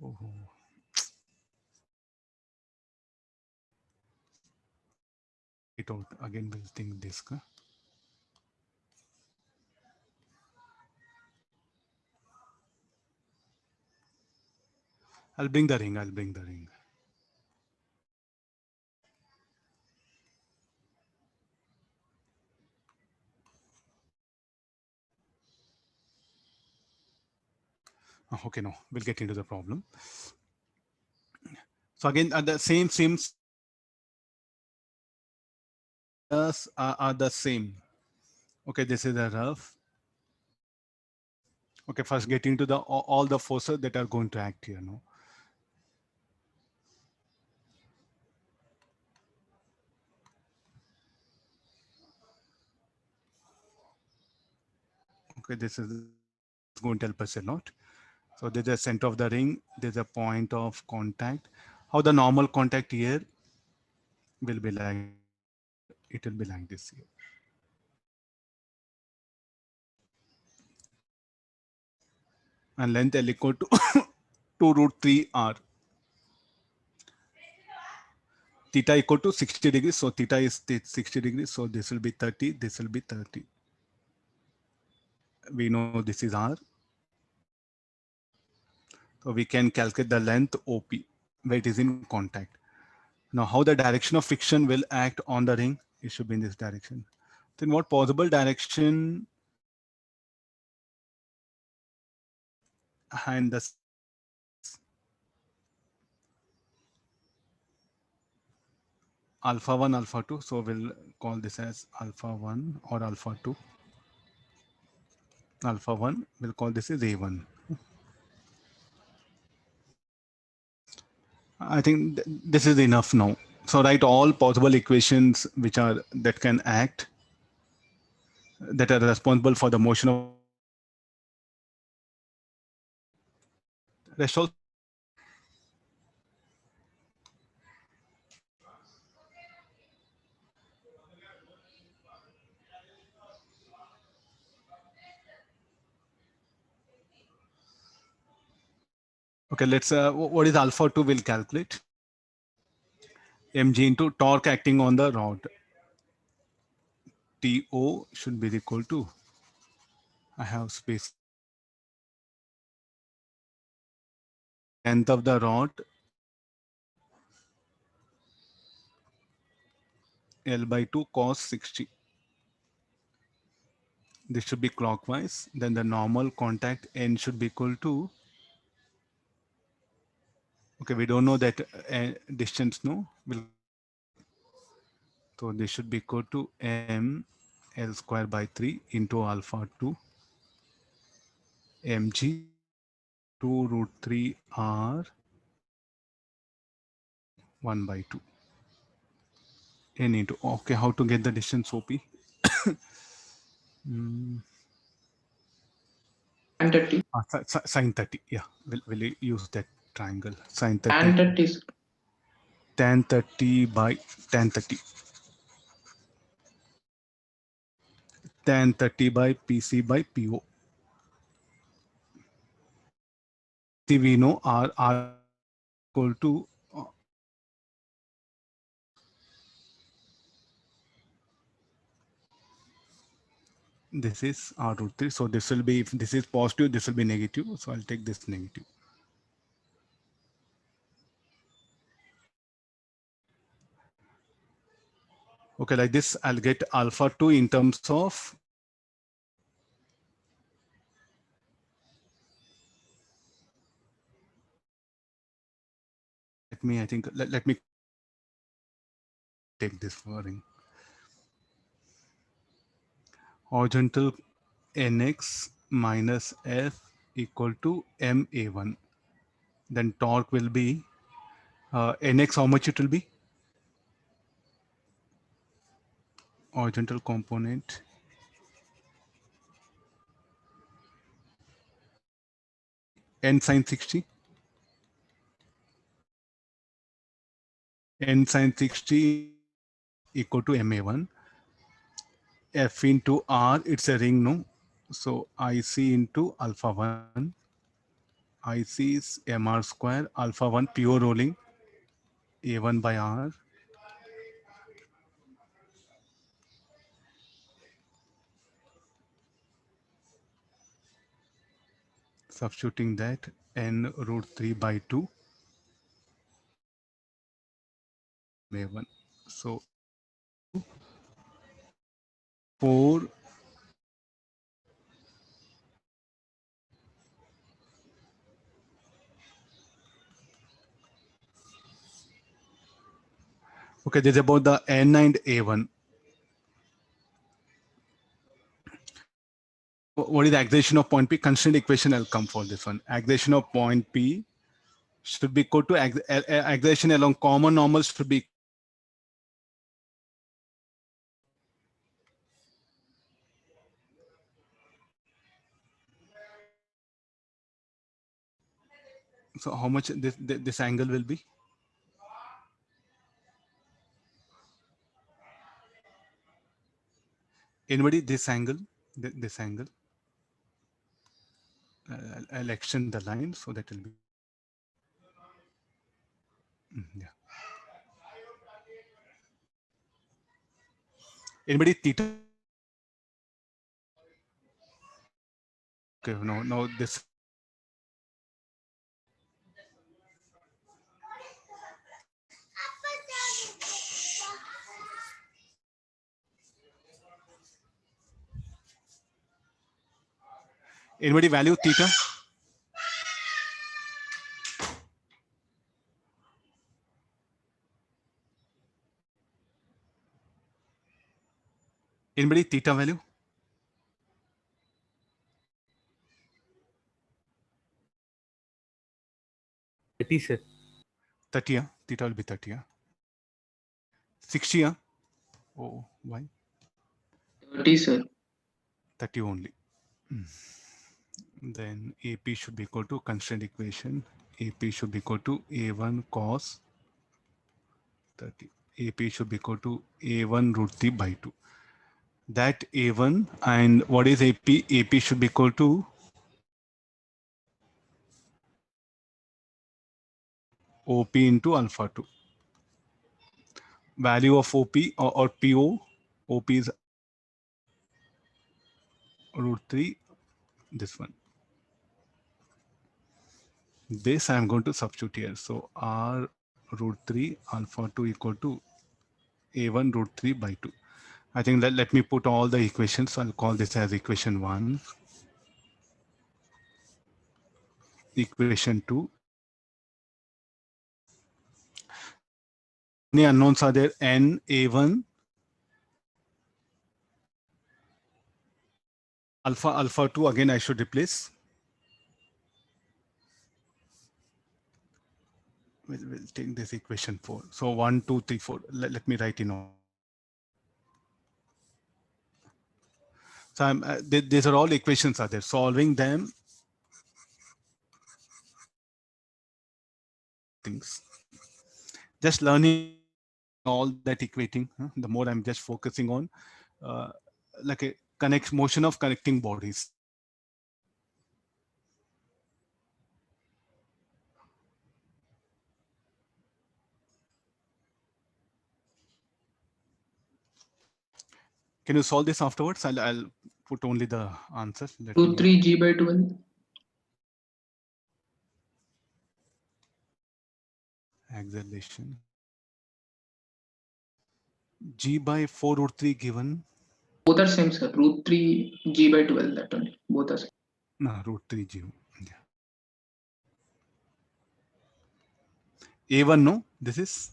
Oh, it out again. We'll think this. I'll bring the ring. I'll bring the ring. Okay, no, we'll get into the problem. So again, the same are the same. Okay, this is a rough. Okay, first getting to the all the forces that are going to act here. No. Okay, this is going to help us a lot. So there's a center of the ring. There's a point of contact. How the normal contact here will be like, it will be like this here. And length L equal to 2 root 3 R. Theta equal to 60 degrees. So theta is 60 degrees. So this will be 30. This will be 30. We know this is R. So we can calculate the length OP where it is in contact. Now how the direction of friction will act on the ring? It should be in this direction. Then what possible direction and the alpha 1, alpha 2. So we'll call this as alpha 1 or alpha 2. Alpha 1, we'll call this as A1. I think this is enough now. So write all possible equations which are that can act, that are responsible for the motion of rest all. Okay, let's what is alpha 2 will calculate. Mg into torque acting on the rod. TO should be equal to, I have space, length of the rod L by 2 cos 60. This should be clockwise. Then the normal contact N should be equal to, okay, we don't know that distance, no? So this should be equal to M L square by 3 into alpha 2 mg 2 root 3 R 1 by 2. N into, okay, how to get the distance OP? And 30. Sine 30, yeah, we'll use that triangle. Sine And 30, 30. tan 30 by tan 30. Tan 30 by PC by PO. See, we know R equal to this is R root 3. So this will be, if this is positive, this will be negative. So I'll take this negative. Okay, like this, I'll get alpha 2 in terms of, I think, let me take this wording. Horizontal nx minus f equal to ma1. Then torque will be, nx, how much it will be? Horizontal component. N sine 60. N sine 60 equal to ma1. F into R, it's a ring, no? So IC into alpha 1. IC is mr square alpha 1 pure rolling A1 by R. Substituting that n root 3 by 2 A1. So into 4 okay, this is about the n and A1. What is the acceleration of point P? Constraint equation I'll come for this one. Acceleration of point P should be equal to acceleration along common normal should be. So how much this angle will be? Anybody this angle? This angle? I'll extend the line so that will be. Yeah. Anybody theta? Okay, no, this. Anybody value theta? Anybody theta value? 30, sir. 30, yeah? Theta will be 30, yeah? 60, yeah? Oh, why? 30, sir. 30 only. Then AP should be equal to constraint equation. AP should be equal to A1 cos 30. AP should be equal to A1 root 3 by 2. That A1 and what is AP? AP should be equal to OP into alpha 2. Value of OP or PO, OP is root 3, this one. This I'm going to substitute here. So R root 3 alpha 2 equal to A1 root 3 by 2. I think let me put all the equations. So I'll call this as equation 1, equation 2. Any unknowns are there? N, A1, alpha 2. Again, I should replace. We'll take this equation 4. So 1, 2, 3, 4. Let me write in all. So these are all equations are there. Solving them. Things. Just learning all that equating. The more I'm just focusing on like a motion of connecting bodies. Can you solve this afterwards? I'll put only the answer. Root 3 G by 12. Acceleration. G by 4 root 3 given. Both are same, sir. Root 3 G by 12. That only. Both are same. No, root 3 G. Yeah. A1, no? This is